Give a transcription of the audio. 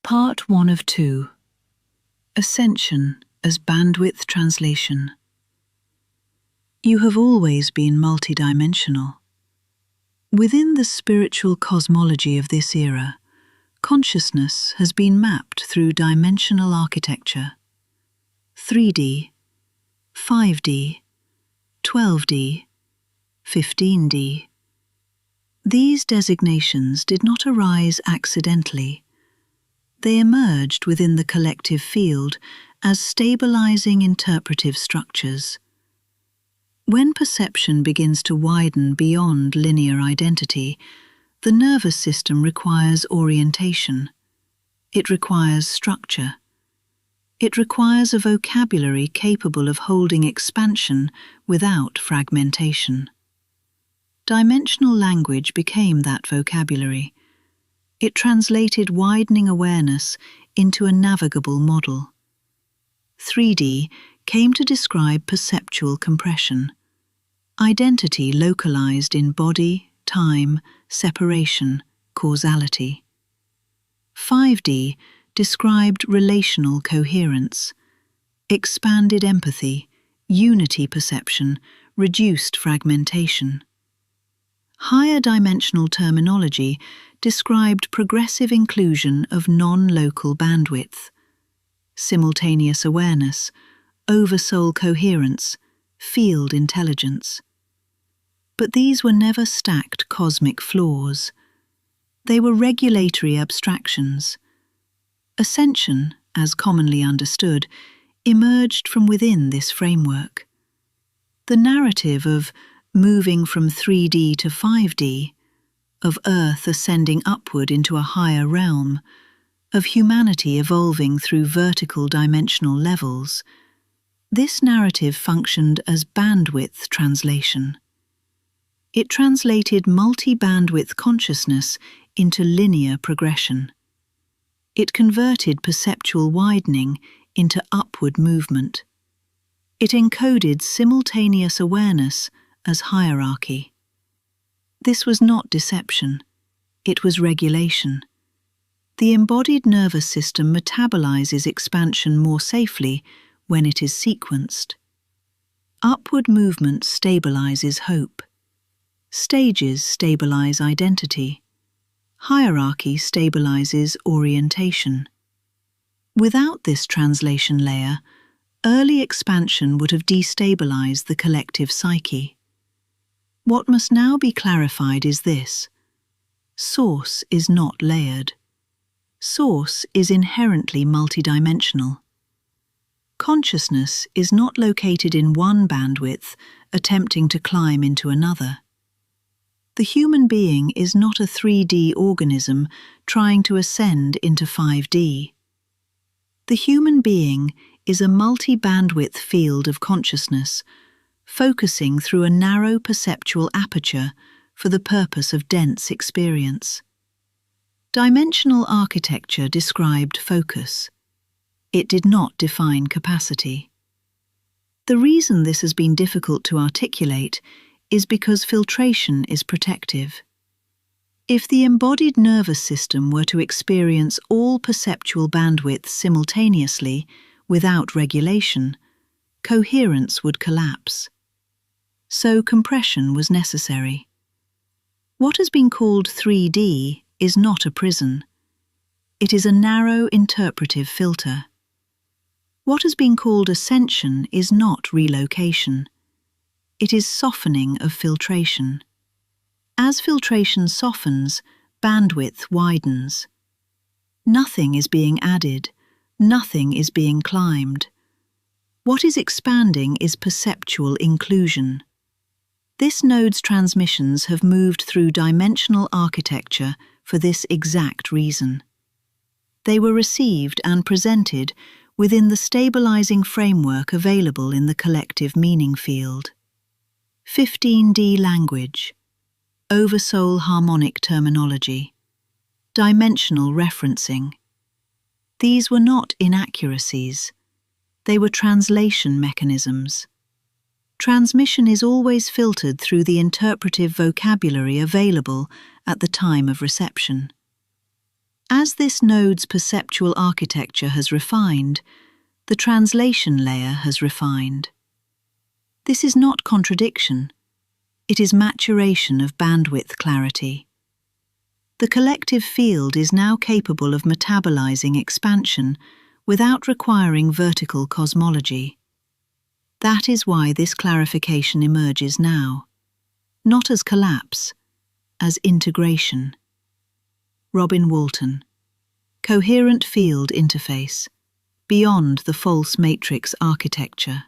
Part 1 of 2. Ascension as bandwidth translation. You have always been multidimensional. Within the spiritual cosmology of this era, consciousness has been mapped through dimensional architecture: 3D, 5D, 12D, 15D. These designations did not arise accidentally. They emerged within the collective field as stabilising interpretive structures. When perception begins to widen beyond linear identity, the nervous system requires orientation. It requires structure. It requires a vocabulary capable of holding expansion without fragmentation. Dimensional language became that vocabulary. It translated widening awareness into a navigable model. 3D came to describe perceptual compression, identity localized in body, time, separation, causality. 5D described relational coherence, expanded empathy, unity perception, reduced fragmentation. Higher dimensional terminology described progressive inclusion of non-local bandwidth, simultaneous awareness, oversoul coherence, field intelligence. But these were never stacked cosmic floors. They were regulatory abstractions. Ascension, as commonly understood, emerged from within this framework. The narrative of moving from 3D to 5D, of Earth ascending upward into a higher realm, of humanity evolving through vertical dimensional levels, this narrative functioned as bandwidth translation. It translated multi-bandwidth consciousness into linear progression. It converted perceptual widening into upward movement. It encoded simultaneous awareness as hierarchy. This was not deception, it was regulation. The embodied nervous system metabolizes expansion more safely when it is sequenced. Upward movement stabilizes hope. Stages stabilize identity. Hierarchy stabilizes orientation. Without this translation layer, early expansion would have destabilized the collective psyche. What must now be clarified is this: source is not layered. Source is inherently multidimensional. Consciousness is not located in one bandwidth, attempting to climb into another. The human being is not a 3D organism trying to ascend into 5D. The human being is a multi-bandwidth field of consciousness, focusing through a narrow perceptual aperture for the purpose of dense experience. Dimensional architecture described focus. It did not define capacity. The reason this has been difficult to articulate is because filtration is protective. If the embodied nervous system were to experience all perceptual bandwidth simultaneously without regulation, coherence would collapse. So compression was necessary. What has been called 3D is not a prison. It is a narrow interpretive filter. What has been called ascension is not relocation. It is softening of filtration. As filtration softens, bandwidth widens. Nothing is being added, nothing is being climbed. What is expanding is perceptual inclusion. This node's transmissions have moved through dimensional architecture for this exact reason. They were received and presented within the stabilizing framework available in the collective meaning field. 15D language, oversoul harmonic terminology, dimensional referencing. These were not inaccuracies. They were translation mechanisms. Transmission is always filtered through the interpretive vocabulary available at the time of reception. As this node's perceptual architecture has refined, the translation layer has refined. This is not contradiction. It is maturation of bandwidth clarity. The collective field is now capable of metabolising expansion without requiring vertical cosmology. That is why this clarification emerges now, not as collapse, as integration. Robin Walton. Coherent field interface, beyond the false matrix architecture.